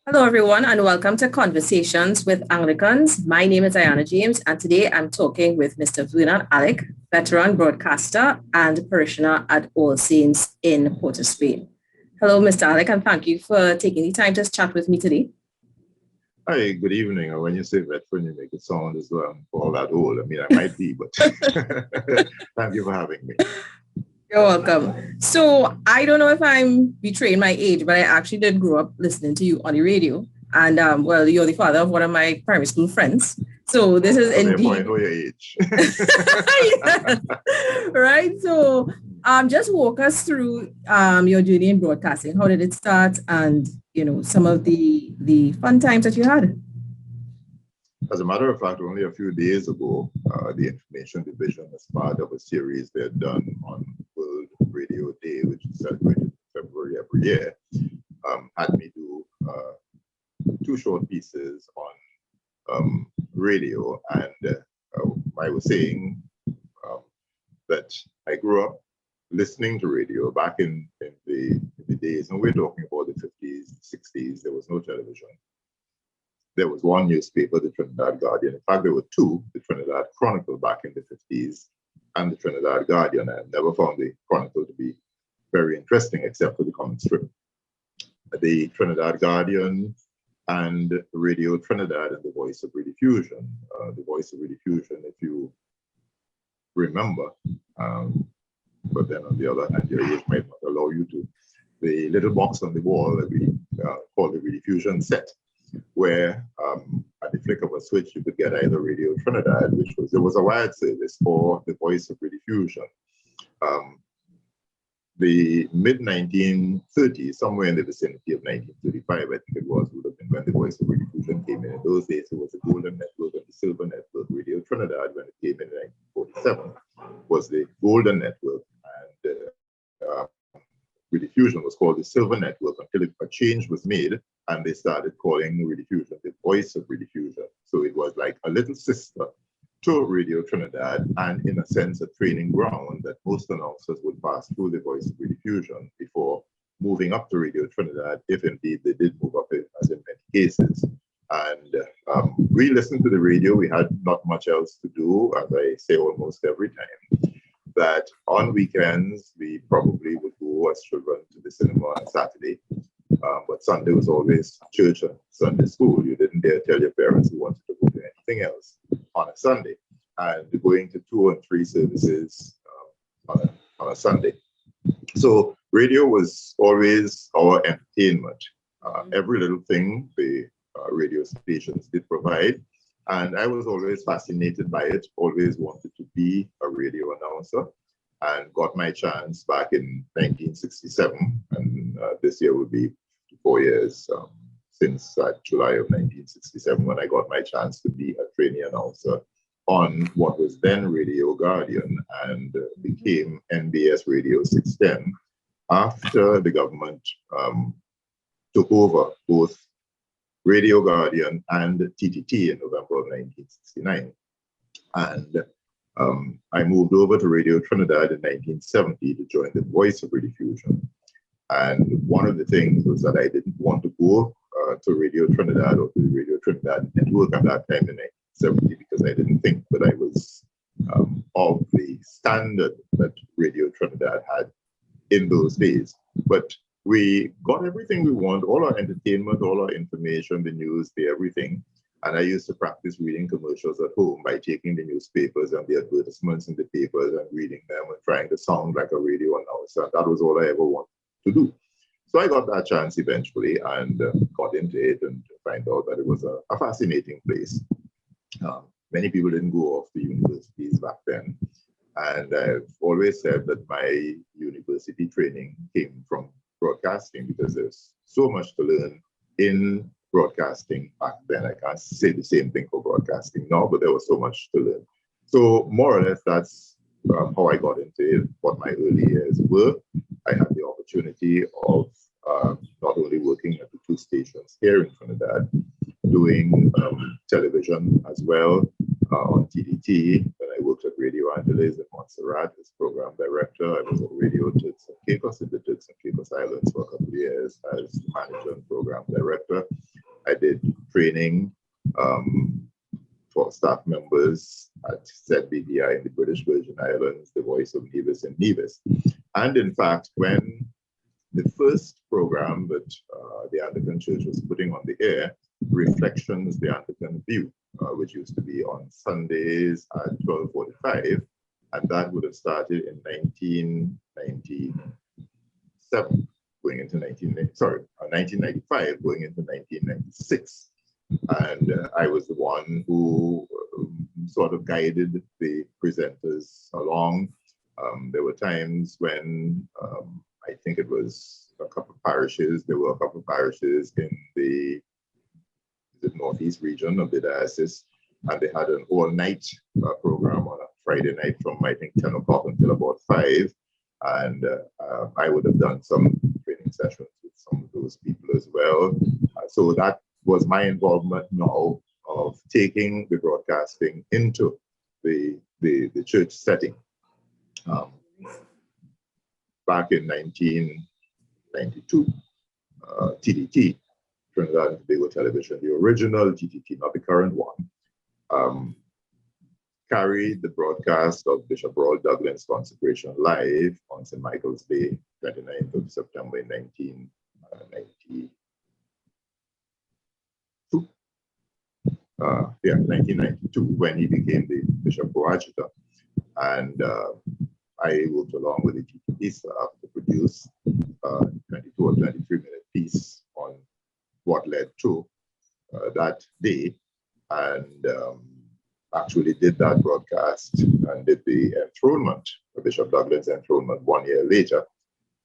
Hello, everyone, and welcome to Conversations with Anglicans. My name is Ayanna James, and today I'm talking with Mr. Vernon Allick, veteran broadcaster and parishioner at All Saints in Port of Spain. Hello, Mr. Allick, and thank you for taking the time to chat with me today. Hi, good evening. Or when you say veteran, you make it sound as though I'm all that old. I mean, I might be, but thank you for having me. You're welcome. So I don't know if I'm betraying my age, but I actually did grow up listening to you on the radio. And well, you're the father of one of my primary school friends. So this is indeed. I know your age. Yes. Right. So just walk us through your journey in broadcasting. How did it start? And some of the fun times that you had. As a matter of fact, only a few days ago, the Information Division, as part of a series they had done on World Radio Day, which is celebrated in February every year, had me do two short pieces on radio. And I was saying that I grew up listening to radio back in the days, and we're talking about the 50s, 60s. There was no television. There was one newspaper, the Trinidad Guardian. In fact, there were two, the Trinidad Chronicle back in the 50s and the Trinidad Guardian. I never found the Chronicle to be very interesting, except for the comic strip. The Trinidad Guardian and Radio Trinidad and the Voice of Rediffusion. The Voice of Rediffusion, if you remember, but then on the other hand, your age might not allow you to, the little box on the wall that we call the rediffusion set, where at the flick of a switch, you could get either Radio Trinidad, there was a wired service, or the Voice of Rediffusion. The mid-1930s, somewhere in the vicinity of 1935, I think it was, would have been when the Voice of Rediffusion came in. In those days, it was the Golden Network and the Silver Network. Radio Trinidad, when it came in 1947, was the Golden Network, and Rediffusion was called the Silver Network until a change was made, and they started calling Rediffusion the Voice of Rediffusion. So it was like a little sister to Radio Trinidad, and in a sense a training ground that most announcers would pass through the Voice of Rediffusion before moving up to Radio Trinidad, if indeed they did move up, as in many cases. And we listened to the radio. We had not much else to do, as I say almost every time. That on weekends, we probably would go as children to the cinema on Saturday. But Sunday was always church and Sunday school. You didn't dare tell your parents you wanted to go to anything else on a Sunday. And going to 2 and 3 services on a Sunday. So radio was always our entertainment. Every little thing the radio stations did provide. And I was always fascinated by it, always wanted to be a radio announcer, and got my chance back in 1967. And this year will be 4 years since July of 1967, when I got my chance to be a trainee announcer on what was then Radio Guardian and became NBS Radio 610 after the government took over both Radio Guardian and TTT in November of 1969. And I moved over to Radio Trinidad in 1970 to join the Voice of Rediffusion. And one of the things was that I didn't want to go to Radio Trinidad or to the Radio Trinidad network at that time in 1970, because I didn't think that I was of the standard that Radio Trinidad had in those days. But we got everything we want, all our entertainment, all our information, the news, the everything. And I used to practice reading commercials at home by taking the newspapers and the advertisements in the papers and reading them and trying to sound like a radio announcer. That was all I ever wanted to do. So I got that chance eventually and got into it and find out that it was a fascinating place. Many people didn't go off to universities back then. And I've always said that my university training came from broadcasting, because there's so much to learn in broadcasting back then. I can't say the same thing for broadcasting now, but there was so much to learn. So more or less, that's how I got into it, what my early years were. I had the opportunity of not only working at the 2 stations here in Trinidad, doing television as well on TDT. When I worked at Radio Angeles in Montserrat as program director, I was at Radio Turks and Caicos in the Turks and Caicos Islands for a couple of years as manager and program director. I did training for staff members at ZBDI in the British Virgin Islands, the Voice of Nevis in Nevis. And in fact, when the first program that the Anglican Church was putting on the air, Reflections, the Anglican View, which used to be on Sundays at 12:45, and that would have started in 1997, going into 1995, going into 1996. And I was the one who sort of guided the presenters along. There were times when I think it was a couple of parishes. There were a couple of parishes in the northeast region of the diocese, and they had an all-night program on a Friday night from, I think, 10 o'clock until about 5. And I would have done some training sessions with some of those people as well. So that was my involvement now of taking the broadcasting into the church setting. Back in 1992, TDT, Trinidad and Tobago Television, the original TTT, not the current one, carried the broadcast of Bishop Royal Duglin's consecration live on St. Michael's Day, 29th of September in 1992. 1992, when he became the Bishop Coadjutor. And I worked along with the TTT staff to produce a 22 or 23-minute piece on what led to that day, and actually did that broadcast and did the enthronement, Bishop Duglin's enthronement 1 year later.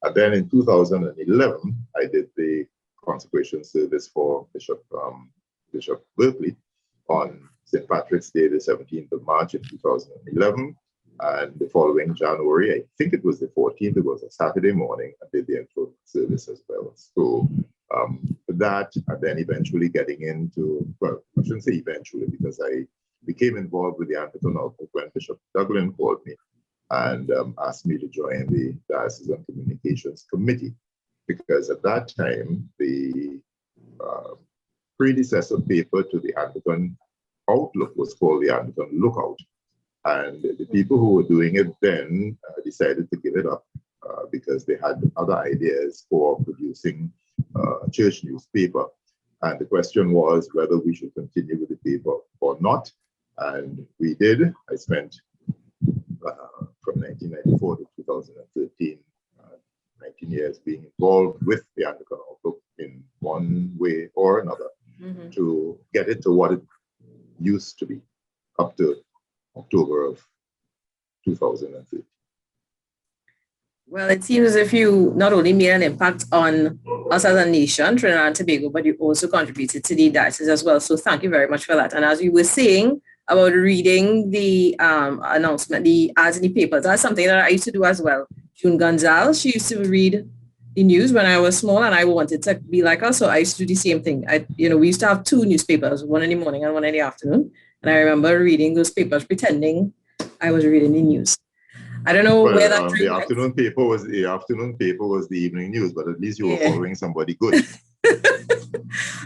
And then in 2011, I did the consecration service for Bishop Berkeley on St. Patrick's Day, the 17th of March in 2011. And the following January, I think it was the 14th, it was a Saturday morning, I did the enthronement service as well. So that, and then eventually getting into, well, I shouldn't say eventually, because I became involved with the Anglican outlook when Bishop Duglin called me and asked me to join the Diocesan Communications Committee, because at that time, the predecessor paper to the Anglican Outlook was called the Anglican Lookout. And the people who were doing it then decided to give it up because they had other ideas for producing a church newspaper. And the question was whether we should continue with the paper or not. And we did. I spent from 1994 to 2013, 19 years being involved with the Anglican Outlook in one way or another to get it to what it used to be up to October of 2013. Well, it seems as if you not only made an impact on us as a nation, Trinidad and Tobago, but you also contributed to the diocese as well. So thank you very much for that. And as you were saying about reading the announcement, the ads in the papers, that's something that I used to do as well. June Gonzalez, she used to read the news when I was small and I wanted to be like her. So I used to do the same thing. We used to have two newspapers, one in the morning and one in the afternoon. And I remember reading those papers, pretending I was reading the news. I don't know where that the afternoon paper was the evening news, but at least you were following somebody good.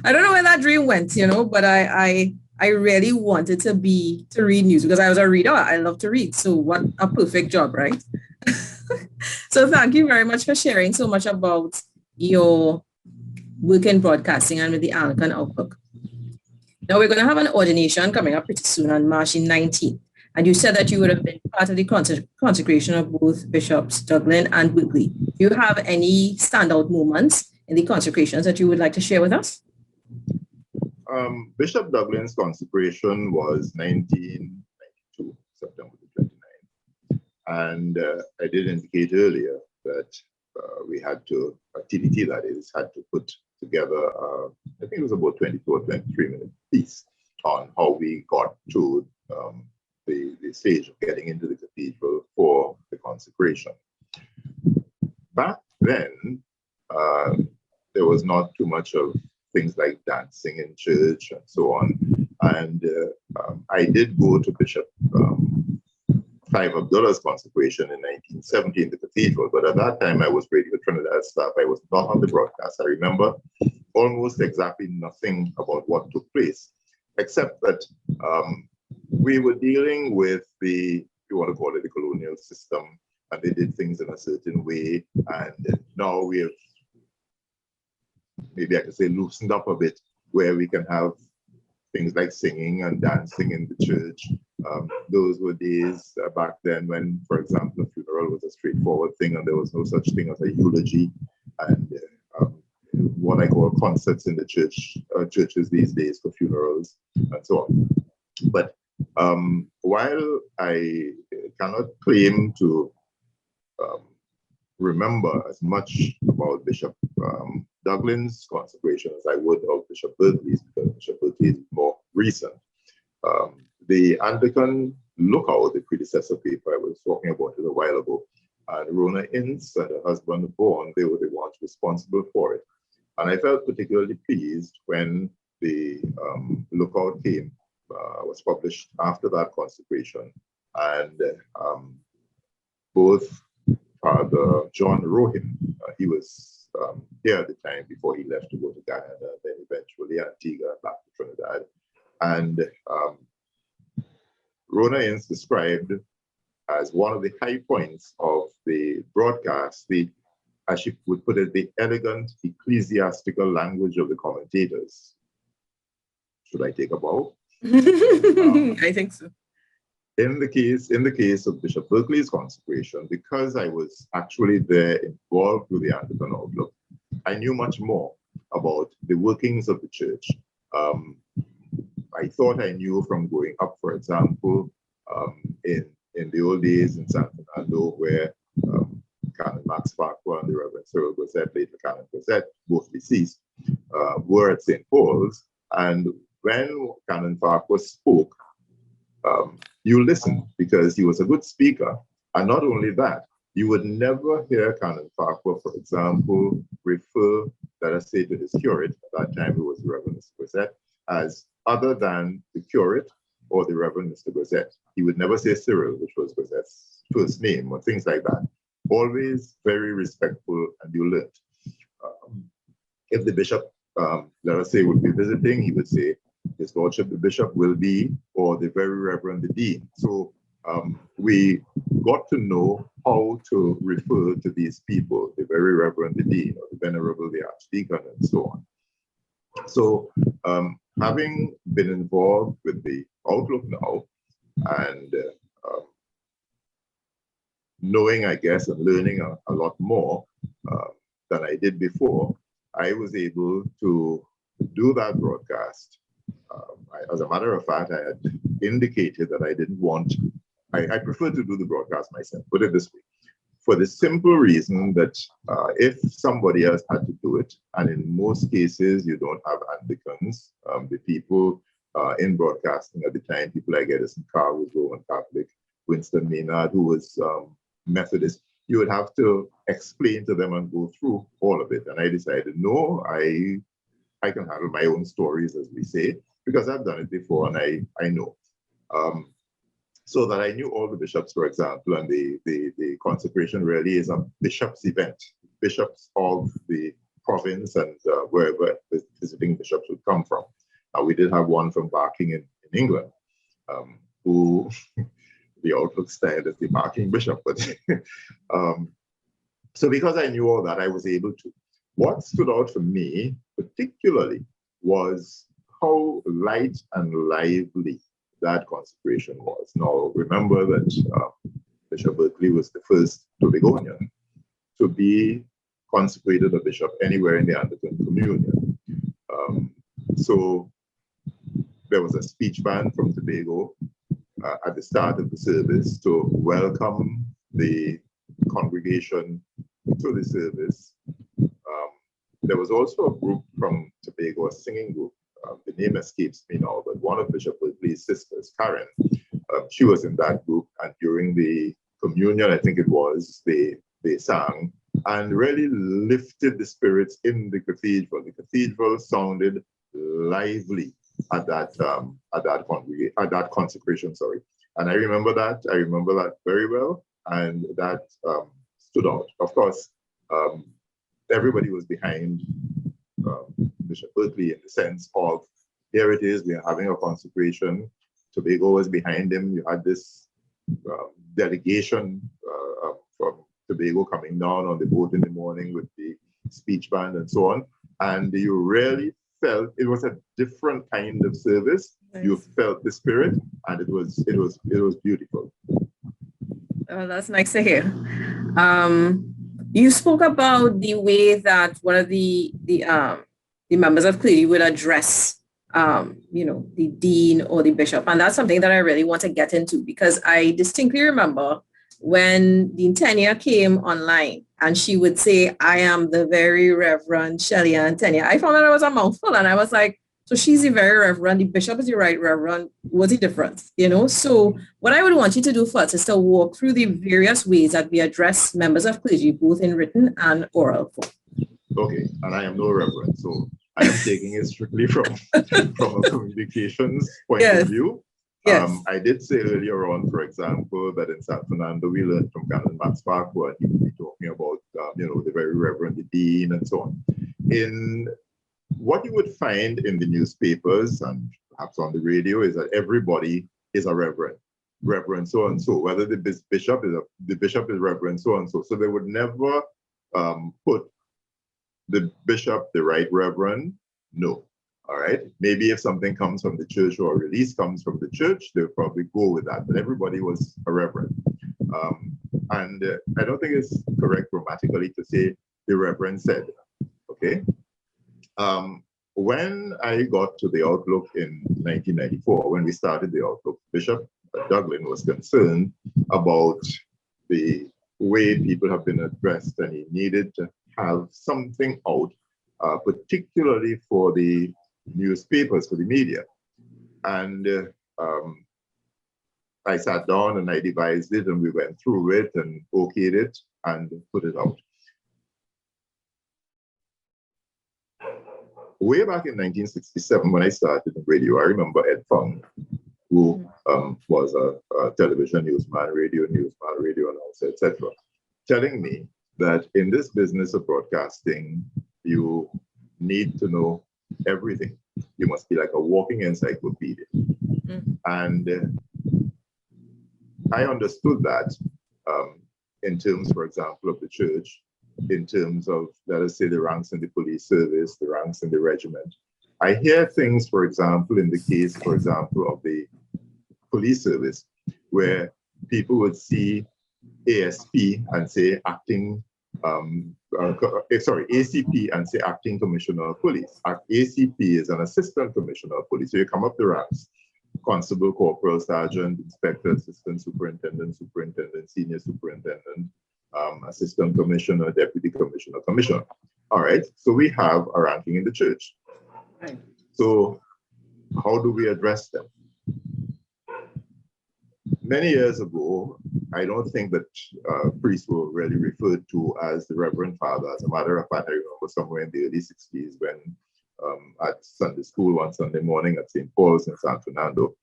I don't know where that dream went, but I really wanted to read news because I was a reader. I love to read. So what a perfect job, right? So thank you very much for sharing so much about your work in broadcasting and with the Anglican Outlook. Now we're going to have an ordination coming up pretty soon on March 19th. And you said that you would have been part of the consecration of both Bishops Duglin and Berkeley. Do you have any standout moments in the consecrations that you would like to share with us? Bishop Duglin's consecration was 1992, September the 29th. And I did indicate earlier that we had to, TDT that is, had to put together, I think it was about 24 or 23-minute piece on how we got to the stage of getting into the cathedral for the consecration. Back then, there was not too much of things like dancing in church and so on. And I did go to Bishop Clive Abdullah's consecration in 1970 in the cathedral, but at that time I was Radio Trinidad staff. I was not on the broadcast. I remember almost exactly nothing about what took place, except that we were dealing with if you want to call it the colonial system, and they did things in a certain way. And now we have, maybe I could say, loosened up a bit, where we can have things like singing and dancing in the church. Those were days back then when, for example, a funeral was a straightforward thing and there was no such thing as a eulogy. And what I call concerts in the churches these days for funerals and so on. But while I cannot claim to remember as much about Bishop Duglin's consecration as I would of Bishop Berkeley's, because Bishop Berkeley is more recent. The Anglican Lookout, the predecessor paper I was talking about it a while ago, and Rona Ince and her husband Vaughan, they were the ones responsible for it. And I felt particularly pleased when the Lookout was published after that consecration, and both Father John Rohim, he was here at the time before he left to go to Guyana, then eventually Antigua, back to Trinidad. And Rona Ince described as one of the high points of the broadcast, as she would put it, the elegant ecclesiastical language of the commentators. Should I take a bow? I think so. In the case of Bishop Berkeley's consecration, because I was actually there involved with the Anglican Outlook, I knew much more about the workings of the church. I thought I knew from growing up, for example, in the old days in San Fernando, where Canon Max Farquhar and the Reverend Cyril Gosette, later Canon Gosette, both deceased, were at St. Paul's. And when Canon Farquhar spoke, you listened because he was a good speaker. And not only that, you would never hear Canon Farquhar, for example, refer, let us say, to his curate, at that time it was the Reverend Mr. Gosette, as other than the curate or the Reverend Mr. Gosette. He would never say Cyril, which was Gosette's first name, or things like that. Always very respectful, and you learned. If the bishop, let us say, would be visiting, he would say, His Lordship the Bishop will be, or the Very Reverend the Dean. So we got to know how to refer to these people, the Very Reverend the Dean, or the Venerable the Archdeacon, and so on. So having been involved with the Outlook now, and knowing, I guess, and learning a lot more than I did before, I was able to do that broadcast. As a matter of fact, I had indicated that I didn't want, I prefer to do the broadcast myself, put it this way, for the simple reason that if somebody else had to do it, and in most cases you don't have Anglicans, the people in broadcasting at the time, people like Edison Carr was Roman Catholic, Winston Maynard, who was Methodist, you would have to explain to them and go through all of it. And I decided, no, I can handle my own stories, as we say, because I've done it before and I know. So that I knew all the bishops, for example, and the consecration really is a bishop's event. Bishops of the province and wherever the visiting bishops would come from. We did have one from Barking in England, who the Outlook style is the Barking bishop. But so because I knew all that, I was able to. What stood out for me particularly was how light and lively that consecration was. Now, remember that Bishop Berkeley was the first Tobagonian to be consecrated a bishop anywhere in the Anglican Communion. So there was a speech band from Tobago at the start of the service to welcome the congregation to the service. There was also a group from Tobago, a singing group. The name escapes me now, but one of Bishop Berkeley's sisters, Karen, she was in that group. And during the communion, I think it was, they sang and really lifted the spirits in the cathedral. The cathedral sounded lively at that consecration. Sorry, and I remember that very well, and that stood out. Of course, everybody was behind Bishop Berkeley in the sense of, here it is, we are having a consecration. Tobago was behind him. You had this delegation from Tobago coming down on the boat in the morning with the speech band and so on. And you really felt it was a different kind of service. Nice. You felt the spirit, and it was beautiful. Oh, that's nice to hear. You spoke about the way that one of the members of clergy would address the dean or the bishop. And that's something that I really want to get into, because I distinctly remember when Dean Tenya came online and she would say, I am the very Reverend Shelley-Ann Tenya. I found out it was a mouthful, and I was like, so she's the very Reverend, the bishop is the right Reverend. What's the difference? So what I would want you to do first is to walk through the various ways that we address members of clergy, both in written and oral form. Okay, and I am no Reverend, so I am taking it strictly from a communications point of view. Yes. I did say earlier on, for example, that in San Fernando we learned from Canon Max Parkour, and he would be talking about, the very Reverend, the Dean, and so on. In what you would find in the newspapers and perhaps on the radio is that everybody is a Reverend, Reverend so and so. Whether the bishop is Reverend so and so. So they would never put the bishop, the right Reverend. No. All right. Maybe if something comes from the church or a release comes from the church, they'll probably go with that. But everybody was a Reverend. And I don't think it's correct grammatically to say the Reverend said. Okay. When I got to the Outlook in 1994, when we started the Outlook, Bishop Duglin was concerned about the way people have been addressed, and he needed to have something out, particularly for the newspapers, for the media. And I sat down and I devised it, and we went through it and okayed it and put it out. Way back in 1967, when I started in radio, I remember Ed Fung, who was a television newsman, radio announcer, etc., telling me that in this business of broadcasting, you need to know everything. You must be like a walking encyclopedia. And I understood that in terms, for example, of the church, in terms of, let us say, the ranks in the police service, the ranks in the regiment. I hear things, for example, in the case, for example, of the police service, where people would see ASP and say acting, ACP and say acting commissioner of police. ACP is an assistant commissioner of police. So you come up the ranks: constable, corporal, sergeant, inspector, assistant superintendent, superintendent, senior superintendent, assistant commissioner, deputy commissioner, commissioner. All right, so we have a ranking in the church. Right. So how do we address them? Many years ago, I don't think that priests were really referred to as the Reverend Father. As a matter of fact, I remember somewhere in the early 60s when at Sunday school one Sunday morning at St. Paul's in San Fernando,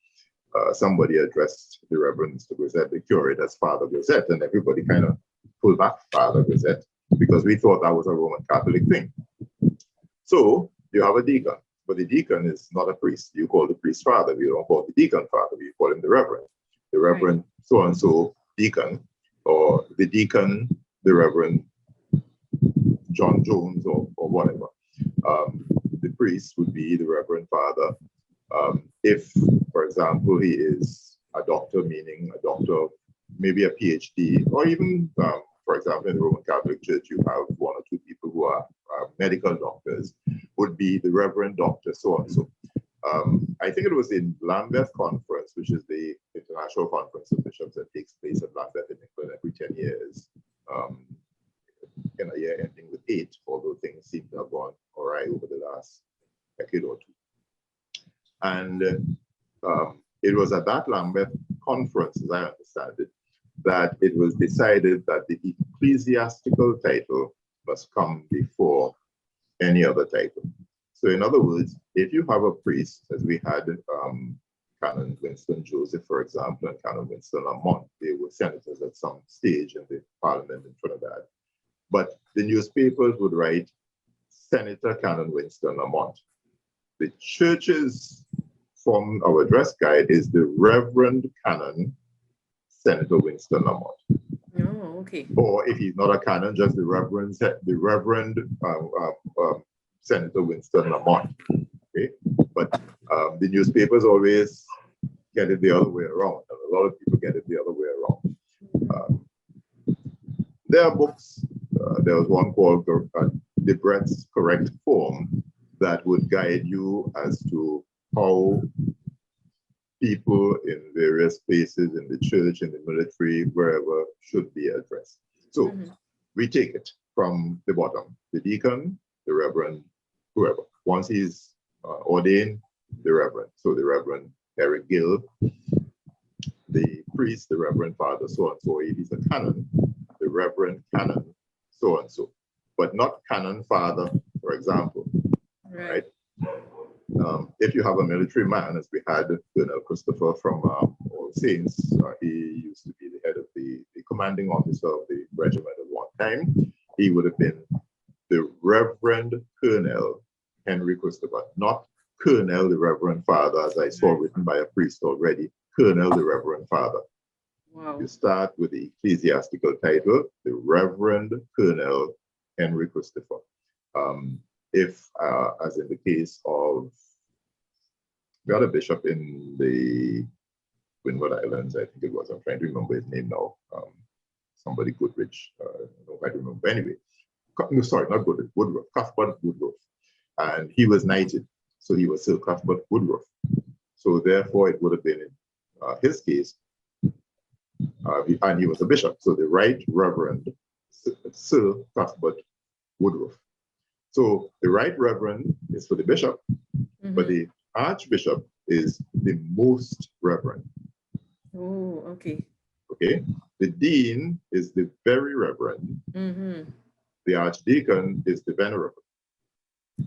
somebody addressed the Reverend Mr. Grisette, the curate, as Father Grisette, and everybody kind of pulled back Father Grisette because we thought that was a Roman Catholic thing. So you have a deacon, but the deacon is not a priest. You call the priest father. You don't call the deacon father. You call him the Reverend. The Reverend so-and-so deacon, or the deacon, the Reverend John Jones, or whatever. The priest would be the Reverend Father. If, for example, he is a doctor, meaning a doctor, maybe a PhD, or even, for example, in the Roman Catholic Church, you have one or two people who are medical doctors, would be the Reverend Doctor so-and-so. I think it was in Lambeth Conference, which is the international conference of bishops that takes place at Lambeth in England every 10 years, in a year ending with 8, although things seem to have gone awry over the last decade or two. And it was at that Lambeth conference, as I understand it, that it was decided that the ecclesiastical title must come before any other title. So in other words, if you have a priest, as we had Canon Winston Joseph, for example, and Canon Winston Lamont, they were senators at some stage in the parliament in Trinidad. But the newspapers would write Senator Canon Winston Lamont. The church's from our dress guide is the Reverend Canon Senator Winston Lamont. Oh, okay. Or if he's not a canon, just the Reverend Senator Winston Lamont. Okay, but the newspapers always get it the other way around, and a lot of people get it the other way around. There are books. There was one called Debrett's Correct Form that would guide you as to how people in various places in the church, in the military, wherever, should be addressed. So we take it from the bottom. The deacon, the reverend, whoever. Once he's ordained, the reverend. So the Reverend Eric Gill, the priest, the Reverend Father so-and-so. If he's a canon, the Reverend Canon so-and-so. But not Canon Father, for example. Right? If you have a military man, as we had Colonel Christopher from All Saints, he used to be the head of the commanding officer of the regiment at one time. He would have been the Reverend Colonel Henry Christopher, not Colonel the Reverend Father, as I saw written by a priest already, Colonel the Reverend Father. Wow. You start with the ecclesiastical title, the Reverend Colonel Henry Christopher. If, as in the case of, we had a bishop in the Windward Islands, I think it was, I'm trying to remember his name now, somebody Goodrich, I don't quite remember. Anyway, no, sorry, not Goodrich, Woodruff, Cuthbert Woodruff. And he was knighted, so he was Sir Cuthbert Woodruff. So therefore, it would have been in his case, and he was a bishop. So the Right Reverend Sir Cuthbert Woodruff. So the Right Reverend is for the bishop, but the Archbishop is the Most Reverend. Oh, okay. Okay. The Dean is the Very Reverend. The Archdeacon is the Venerable.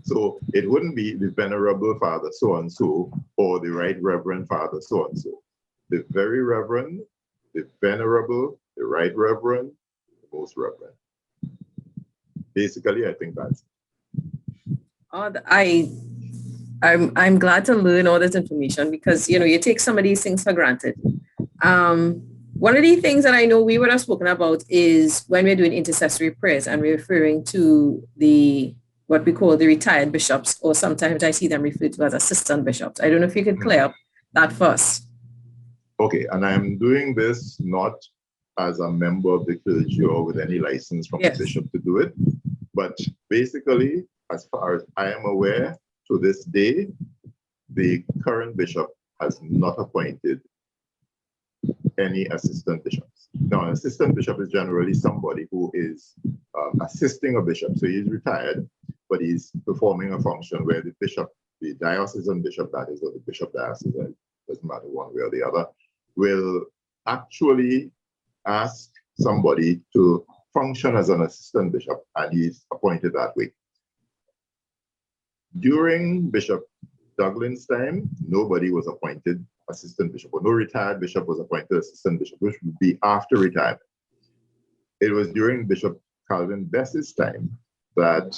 So it wouldn't be the Venerable Father so-and-so or the Right Reverend Father so-and-so. The Very Reverend, the Venerable, the Right Reverend, the Most Reverend. Basically, I think that's it. I'm glad to learn all this information because, you know, you take some of these things for granted. One of the things that I know we would have spoken about is when we're doing intercessory prayers and we're referring to what we call the retired bishops, or sometimes I see them referred to as assistant bishops. I don't know if you could clear up that first. Okay, and I'm doing this not as a member of the clergy or with any license from the bishop to do it, but basically, as far as I am aware, to this day, the current bishop has not appointed any assistant bishops. Now, an assistant bishop is generally somebody who is assisting a bishop. So he's retired, but he's performing a function where the bishop, the diocesan bishop, that is, or the bishop diocesan, doesn't matter one way or the other, will actually ask somebody to function as an assistant bishop, and he's appointed that way. During Bishop Douglin's time, nobody was appointed assistant bishop, or no retired bishop was appointed assistant bishop, which would be after retirement. It was during Bishop Calvin Bess's time that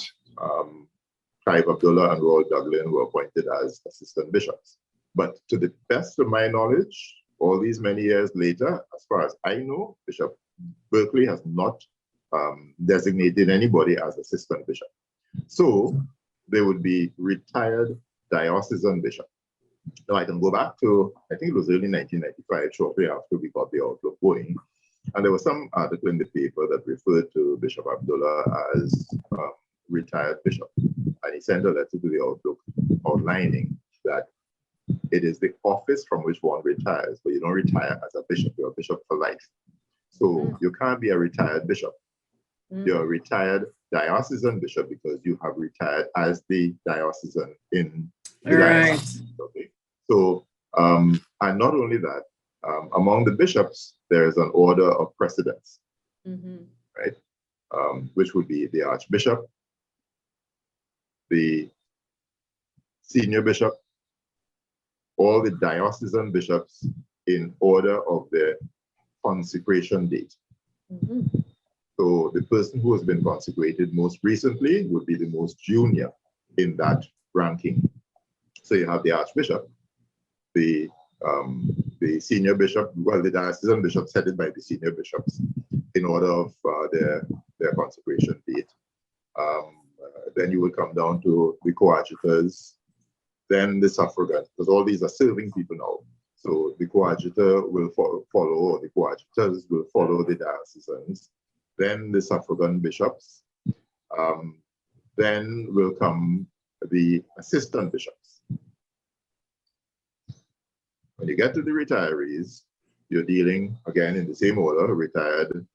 Clive Abdullah and Royal Dublin were appointed as assistant bishops. But to the best of my knowledge, all these many years later, as far as I know, Bishop Berkeley has not designated anybody as assistant bishop. So they would be retired diocesan bishop. Now I can go back to, I think it was early 1995, shortly after we got the Outlook going. And there was some article in the paper that referred to Bishop Abdullah as retired bishop. And he sent a letter to the Outlook outlining that it is the office from which one retires, but you don't retire as a bishop, you're a bishop for life. So you can't be a retired bishop. You're a retired diocesan bishop because you have retired as the diocesan in the diocese. Okay. So, and not only that, among the bishops, there is an order of precedence, right? Which would be the archbishop, the senior bishop, all the diocesan bishops in order of their consecration date. So the person who has been consecrated most recently would be the most junior in that ranking. So you have the Archbishop, the senior bishop, well, the diocesan bishops headed by the senior bishops in order of their consecration date. Then you will come down to the coadjutors, then the suffragette, because all these are serving people now. So the coadjutor will follow, or the coadjutors will follow the diocesans, then the suffragan bishops, then will come the assistant bishops. When you get to the retirees, you're dealing, again, in the same order, retired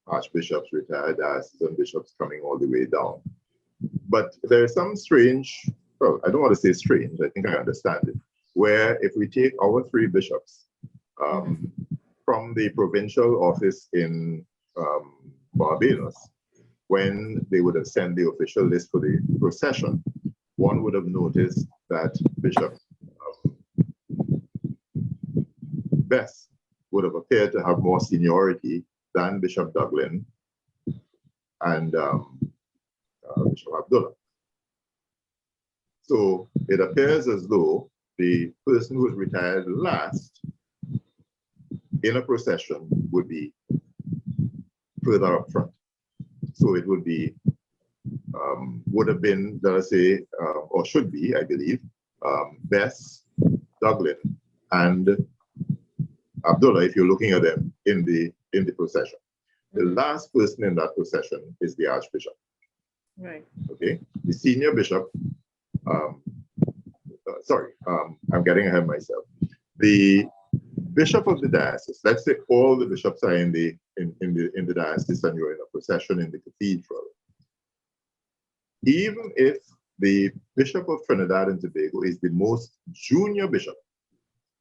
archbishops, retired diocesan bishops coming all the way down. But there is some strange, well, I don't want to say strange, I think I understand it, where if we take our three bishops from the provincial office in Barbados, when they would have sent the official list for the procession, one would have noticed that Bishop Bess would have appeared to have more seniority than Bishop Duglin and Bishop Abdullah. So it appears as though the person who was retired last in a procession would be further up front. So it would be, would have been, let us say, or should be, I believe, Bess, Duglin, and Abdullah, if you're looking at them in the procession. The last person in that procession is the Archbishop. Right. Okay. The senior bishop. I'm getting ahead of myself. The bishop of the diocese. Let's say all the bishops are in the diocese, and you're in a procession in the cathedral. Even if the Bishop of Trinidad and Tobago is the most junior bishop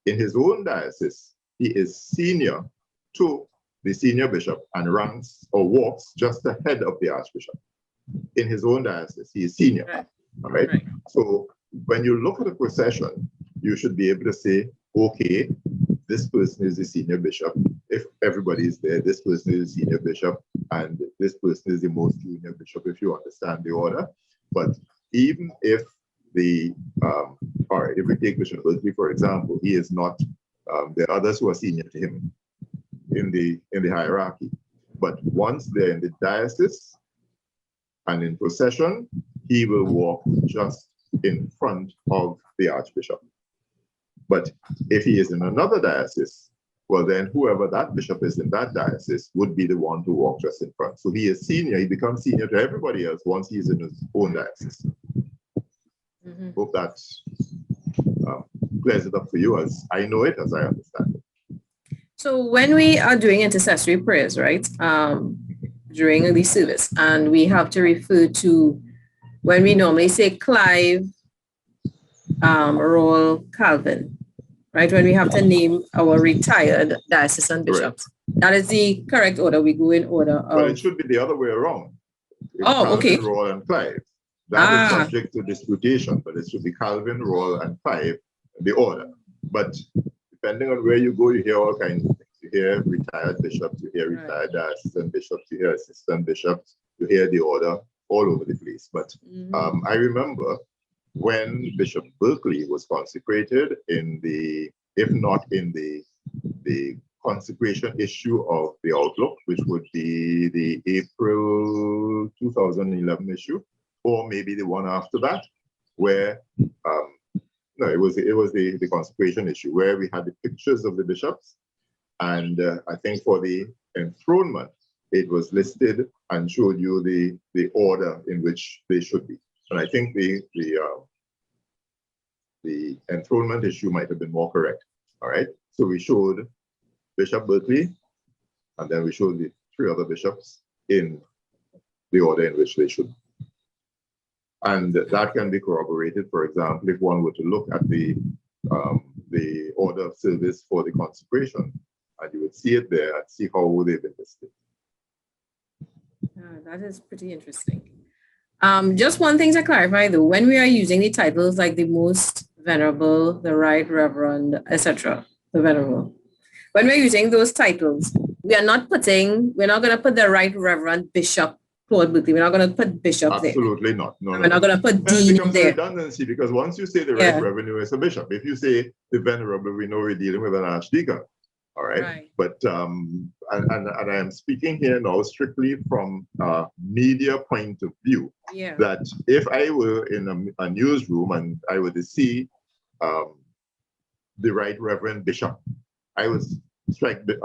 in his own diocese, he is senior to the senior bishop and ranks or walks just ahead of the archbishop. In his own diocese, he is senior. Right. All right? Right. So when you look at a procession, you should be able to say, okay, this person is the senior bishop. If everybody is there, this person is the senior bishop, and this person is the most junior bishop, if you understand the order. But even if all right, if we take Bishop Berkeley, for example, he is not, there are others who are senior to him in the hierarchy. But once they're in the diocese and in procession, he will walk just in front of the archbishop. But if he is in another diocese, well, then whoever that bishop is in that diocese would be the one to walk just in front. So he is senior, he becomes senior to everybody else once he's in his own diocese. Hope that clears it up for you, as I know it, as I understand it. So when we are doing intercessory prayers, right, during the service, and we have to refer to, when we normally say Clive, Roll, Calvin, right, when we have to name our retired diocesan bishops. Right. That is the correct order. We go in order of... Well, it should be the other way around. It's Calvin, okay. Roll, and Clive. That is subject to disputation, but it should be Calvin, Roll, and Clive, the order. But depending on where you go, you hear all kinds of things. You hear retired bishops, you hear retired diocesan bishops, you hear assistant bishops, you hear the order all over the place. But I remember when Bishop Berkeley was consecrated in the, if not in the consecration issue of the Outlook, which would be the April 2011 issue, or maybe the one after that, where no, it was the consecration issue, where we had the pictures of the bishops, and I think for the enthronement, it was listed and showed you the order in which they should be. And I think the enthronement issue might have been more correct. All right. So we showed Bishop Berkeley, and then we showed the three other bishops in the order in which they should. And that can be corroborated, for example, if one were to look at the order of service for the consecration, and you would see it there and see how they've been listed. That is pretty interesting. Just one thing to clarify, though, when we are using the titles like the Most Venerable, the Right Reverend, etc., the Venerable, when we're using those titles, we're not going to put the Right Reverend Bishop Claude Berkeley. We're not going to put Bishop Absolutely there. not. No, we're not going to put then Dean it becomes there. a redundancy, because once you say the Right Reverend is a bishop, if you say the Venerable, we know we're dealing with an archdeacon. All right. But and I am speaking here now strictly from a media point of view. Yeah. That if I were in a newsroom and I were to see the Right Reverend Bishop, I would strike the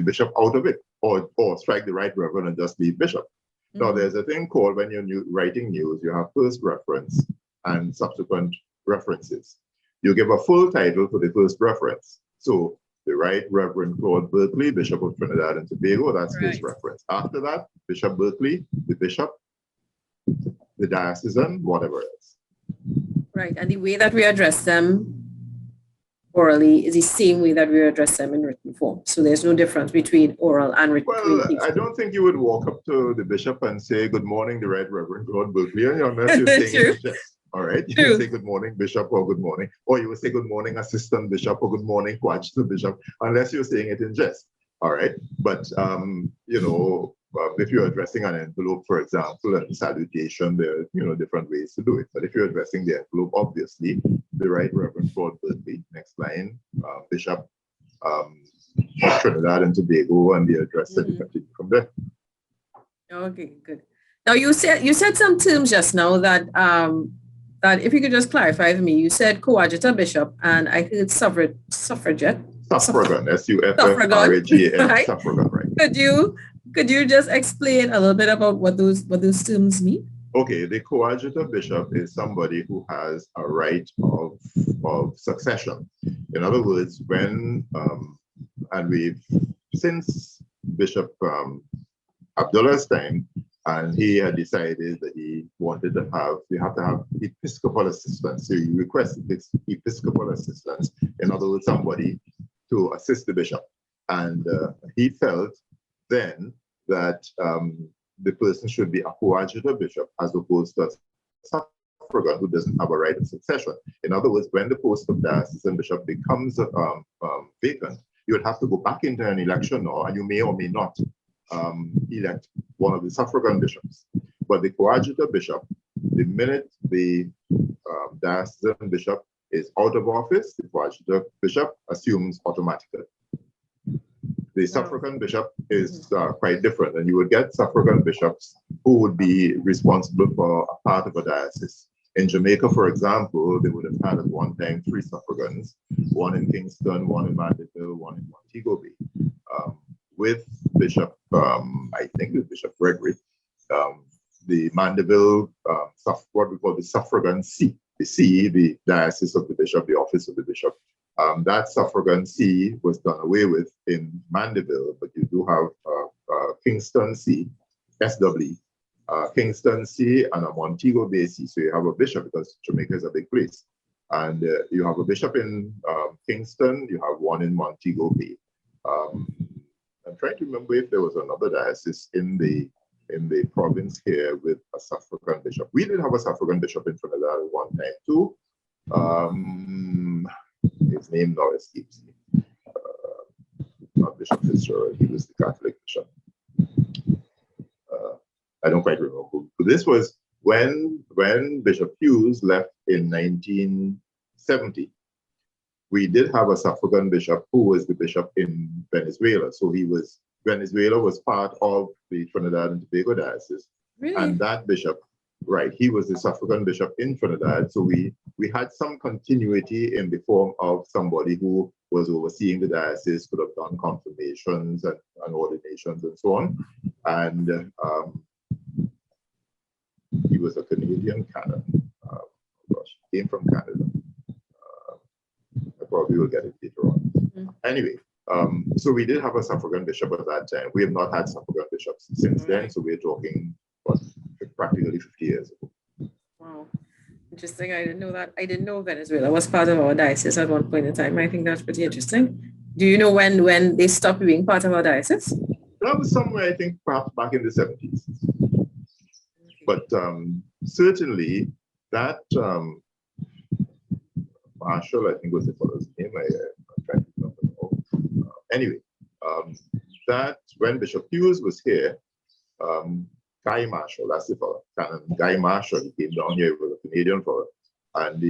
bishop out of it, or strike the Right Reverend and just leave Bishop. Now, there's a thing called, when you're writing news, you have first reference and subsequent references. You give a full title for the first reference. So, the Right Reverend Claude Berkeley, Bishop of Trinidad and Tobago, that's first reference. After that, Bishop Berkeley, the bishop, the diocesan, whatever else. Right, and the way that we address them orally is the same way that we address them in written form. So there's no difference between oral and written. Well, I don't think you would walk up to the bishop and say, "Good morning, the Right Reverend Claude Berkeley," unless you're saying it in jest. All right, you would say, "Good morning, Bishop," or "Good morning," or you would say, "Good morning, Assistant Bishop," or "Good morning, Coadjutor Bishop," unless you're saying it in jest. All right, but you know, if you're addressing an envelope, for example, and salutation, there are different ways to do it. But if you're addressing the envelope, obviously, the Right Reverend Claude Berkeley, next line, Bishop of Trinidad and Tobago, and the address that you continue from there. Okay, good. Now you said some terms just now that that if you could just clarify for me. You said coadjutor bishop, and I heard suffragette. Suffragan, SUFFRAGAN, right? Suffragan, right? Could you just explain a little bit about what those terms mean? Okay, the coadjutor bishop is somebody who has a right of succession. In other words, when and we've since Bishop Abdullah's time, and he had decided that he wanted to have episcopal assistance. So he requested episcopal assistance. In other words, somebody to assist the bishop. And he felt then that the person should be a coadjutor bishop as opposed to a suffragan who doesn't have a right of succession. In other words, when the post of diocesan bishop becomes vacant, you would have to go back into an election now, and you may or may not elect one of the suffragan bishops. But the coadjutor bishop, the minute the diocesan bishop is out of office, the coadjutor bishop assumes automatically. The suffragan bishop is quite different, and you would get suffragan bishops who would be responsible for a part of a diocese. In Jamaica, for example, they would have had at one time 3 suffragans, one in Kingston, one in Mandeville, one in Montego Bay. With Bishop, I think with Bishop Gregory, the Mandeville, what we call the suffragan see, the diocese of the bishop, the office of the bishop. That suffragan see was done away with in Mandeville, but you do have Kingston see, SW, Kingston see, and a Montego Bay see. So you have a bishop, because Jamaica is a big place. And you have a bishop in Kingston, you have one in Montego Bay. I'm trying to remember if there was another diocese in the province here with a suffragan bishop. We did have a suffragan bishop in Trinidad at one time too. His name now escapes me. Not Bishop Fitzgerald, he was the Catholic bishop. I don't quite remember. But this was when Bishop Hughes left in 1970. We did have a suffragan bishop who was the bishop in Venezuela. So Venezuela was part of the Trinidad and Tobago diocese. Really? And that bishop, right, he was the suffragan bishop in Trinidad. So we had some continuity in the form of somebody who was overseeing the diocese, could have done confirmations and ordinations and so on. And he was a Canadian canon. He came from Canada. I probably will get it later on. Anyway, so we did have a suffragan bishop at that time. We have not had suffragan bishops since then. So we're talking practically 50 years ago. Wow. Interesting. I didn't know that. I didn't know Venezuela was part of our diocese at one point in time. I think that's pretty interesting. Do you know when they stopped being part of our diocese? That was somewhere, I think, perhaps back in the 70s. But certainly that Marshall, I think was the fellow's name. I'm trying to remember now. Anyway, that when Bishop Hughes was here, Guy Marshall, that's the fellow, Canon Guy Marshall, he came down here with a Canadian fellow, and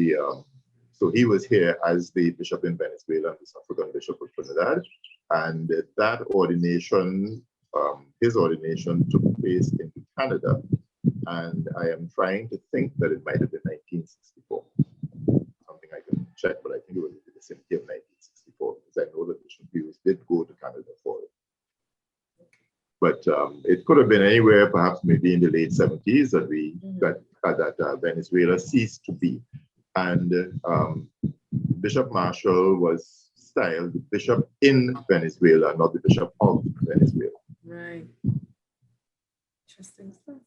so he was here as the bishop in Venezuela and the Suffragette Bishop of Trinidad, and that ordination, his ordination took place in Canada, and I am trying to think that it might have been 1964. Something I can check, but I think it was in the vicinity of 1964, because I know that Bishop Hughes did go to Canada for it. But it could have been anywhere, perhaps maybe in the late 70s, that Venezuela ceased to be. And Bishop Marshall was styled the bishop in Venezuela, not the bishop of Venezuela. Right. Interesting stuff.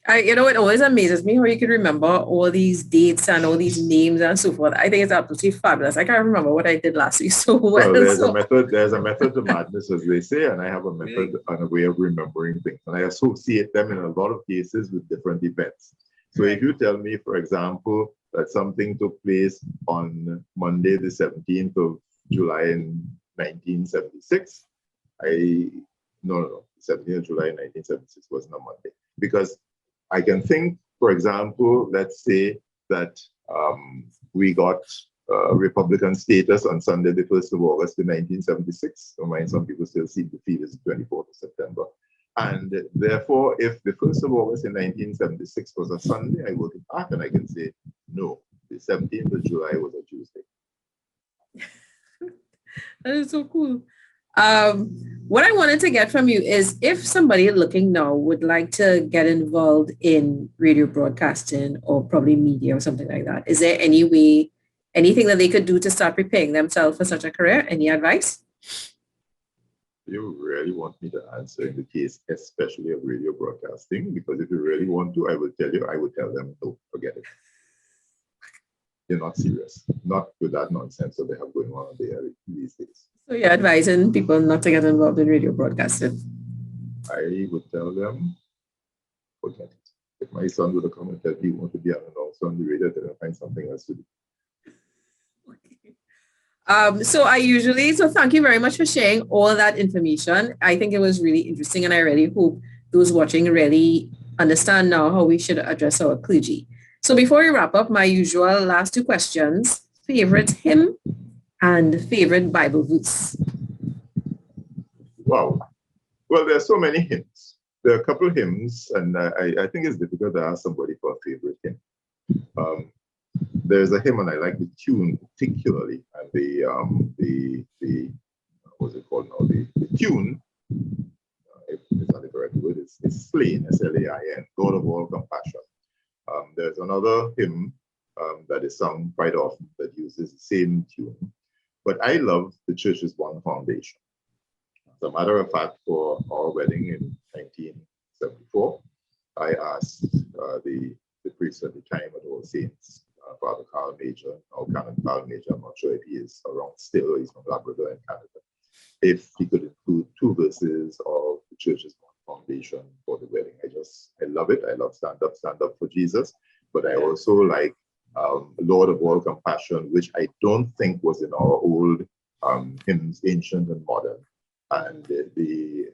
It always amazes me how you can remember all these dates and all these names and so forth. I think it's absolutely fabulous. I can't remember what I did last week so well. There's a method to madness, as they say, and I have a method and a way of remembering things. And I associate them in a lot of cases with different events. So if you tell me, for example, that something took place on Monday, the 17th of July in 1976, 17th of July in 1976 wasn't a Monday, because I can think, for example, let's say that we got Republican status on Sunday, the 1st of August in 1976. Some people still see the feed as the 24th of September. And therefore, if the 1st of August in 1976 was a Sunday, I work it back and I can say, no, the 17th of July was a Tuesday. That is so cool. What I wanted to get from you is if somebody looking now would like to get involved in radio broadcasting or probably media or something like that, is there anything that they could do to start preparing themselves for such a career? Any advice? You really want me to answer in the case, especially of radio broadcasting? Because if you really want to, I will tell them, no, forget it. You're not serious. Not with that nonsense that they have going on there these days. So you're advising people not to get involved in radio broadcasting? I would tell them, forget it. If my son would have come and tell me he wanted to be an announcer on the radio, then I'll find something else to do. So thank you very much for sharing all that information. I think it was really interesting, and I really hope those watching really understand now how we should address our clergy. So before we wrap up, my usual last two questions: favorite hymn and favorite Bible verse. Wow. Well, there are so many hymns. There are a couple of hymns, and I think it's difficult to ask somebody for a favorite hymn. There's a hymn, and I like the tune particularly, and the what's it called now? The tune, if it's not the correct word, it's Slain, S-L-A-I-N, God of all compassion. There's another hymn that is sung quite often that uses the same tune, but I love The Church is One Foundation. As a matter of fact, for our wedding in 1974, I asked the priest at the time at All Saints, Father Carl Major, or Canon Carl Major, I'm not sure if he is around still, he's from Labrador in Canada, if he could include two verses of The Church is One Foundation for the wedding. I love it. I love Stand Up for Jesus, but I also like Lord of All Compassion, which I don't think was in our old hymns, ancient and modern. And the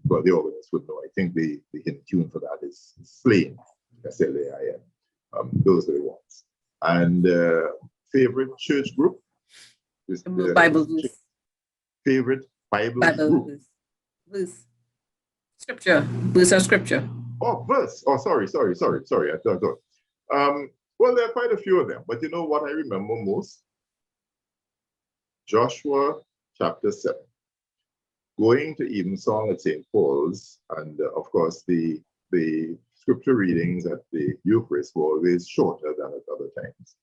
organist would know. I think the hymn tune for that is Slain, S-L-A-I-N. Those are the ones. And favorite church group? Is Bible verse. Favorite Bible group? Verse. Scripture. Verse of scripture. Oh, verse. Oh, sorry. I thought. Well, there are quite a few of them, but you know what I remember most? Joshua chapter 7. Going to evensong at St. Paul's, and of course the scripture readings at the Eucharist were always shorter than at other times.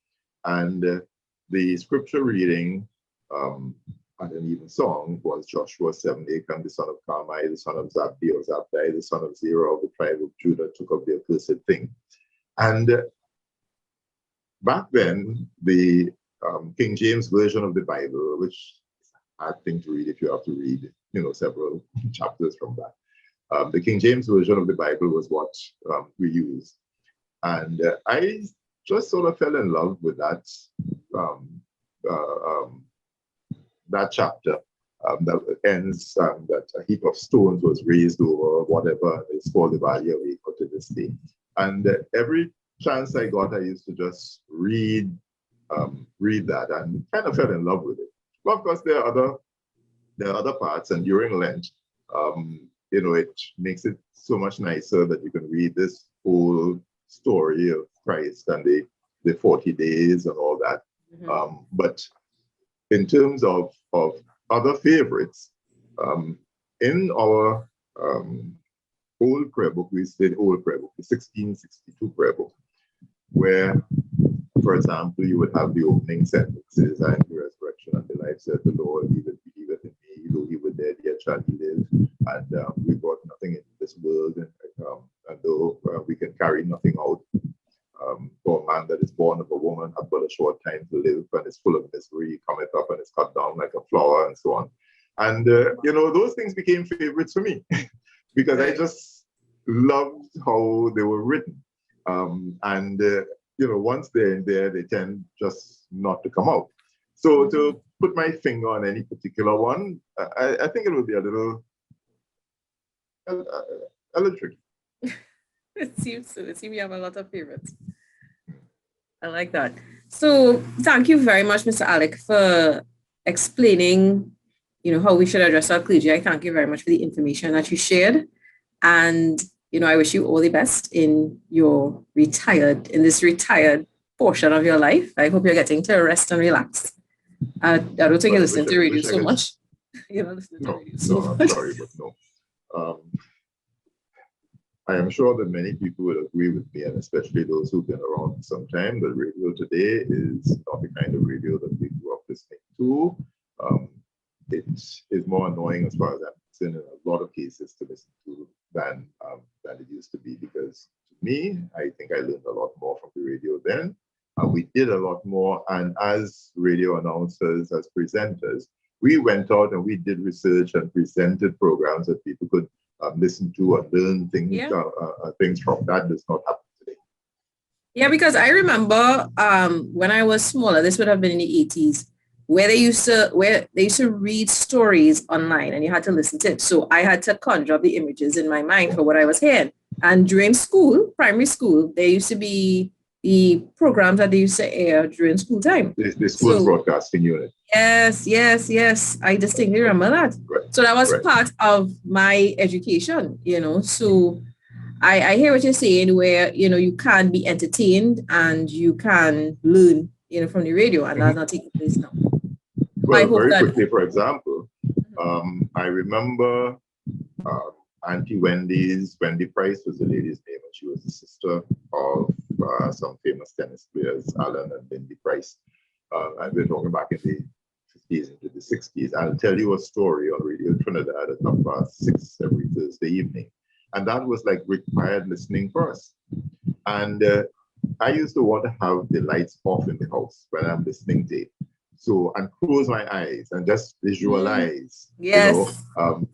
And the scripture reading at an evensong was Joshua 7, Achan, the son of Carmi, the son of Zabdi, or Zabdi, the son of Zerah of the tribe of Judah, took up the accursed thing. And back then, the King James Version of the Bible, which is a hard thing to read if you have to read, several chapters from that. The King James Version of the Bible was what we used. And I just sort of fell in love with that chapter. that ends that a heap of stones was raised over whatever. It's called the Valley of Acre to this day. And every chance I got, I used to just read that and kind of fell in love with it. But of course, there are other parts, and during Lent, it makes it so much nicer that you can read this whole story of Christ and the 40 days and all that. Mm-hmm. But in terms of other favorites, in our old prayer book, we said old prayer book, the 1662 prayer book, where, for example, you would have the opening sentences, "I am the resurrection and the life, said the Lord, he that believeth in me, though he were dead, yet shall he live. And we brought nothing into this world, and though we can carry nothing out, for a man that is born of a woman hath but a short time to live, and is full of misery, he cometh up and is cut down like a flower," and so on. And, those things became favorites for me because I just loved how they were written. Once they're in there, they tend just not to come out. So to put my finger on any particular one, I think it would be a little tricky. It seems so. It seems you have a lot of favorites. I like that. So thank you very much, Mr. Allick, for explaining, how we should address our clergy. I thank you very much for the information that you shared. And, I wish you all the best in this retired portion of your life. I hope you're getting to rest and relax. I don't think you listen to radio so much. You're not listening to radio so much. I'm sorry, but no. I am sure that many people would agree with me, and especially those who've been around for some time, that radio today is not the kind of radio that we grew up listening to. It is more annoying, as far as I'm concerned, in a lot of cases to listen to than it used to be, because to me, I think I learned a lot more from the radio then. We did a lot more, and as radio announcers, as presenters, we went out and we did research and presented programs that people could listen to and learn things, things from. That does not happen today. Yeah, because I remember when I was smaller, this would have been in the 80s, where they used to read stories online and you had to listen to it. So I had to conjure up the images in my mind for what I was hearing. And during school, primary school, there used to be the programs that they used to air during school time. The school broadcasting unit. Yes. I distinctly remember that. Right. So that was part of my education, So I hear what you're saying, where, you can be entertained and you can learn, from the radio, and that's not taking place now. Well, very quickly, for example, I remember Auntie Wendy Price was the lady's name, and she was the sister of some famous tennis players, Alan and Lindy Price. And we're talking back in the 50s into the 60s. I'll tell you a story on Radio Trinidad at 6:30 every Thursday evening. And that was like required listening for us. And I used to want to have the lights off in the house when I'm listening to it. So, and close my eyes and just visualize. Yes.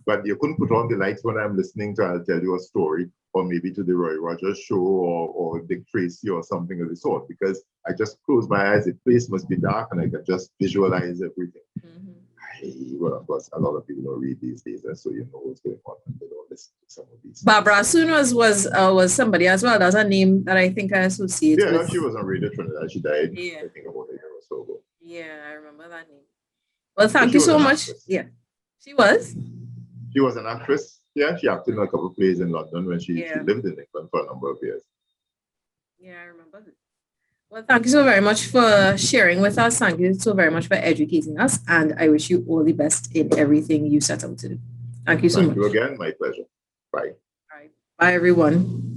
But you couldn't put on the lights when I'm listening to I'll Tell You a Story, or maybe to the Roy Rogers Show, or Dick Tracy or something of the sort, because I just close my eyes. The place must be dark and I can just visualize everything. Well, of course, a lot of people don't read these days, and so you know what's going on, and they don't listen to some of these. Barbara Soon was somebody as well. That's a name that I think I associate with. Yeah, she was on Radio Trinidad. She died, I think, about a year or so ago. Yeah, I remember that name. Well, thank you so much. Actress. Yeah, she was. She was an actress. Yeah, she acted in a couple of plays in London when she lived in England for a number of years. Yeah, I remember that. Well, thank you so very much for sharing with us. Thank you so very much for educating us. And I wish you all the best in everything you set out to do. Thank you so much. Thank you again. My pleasure. Bye. All right. Bye, everyone.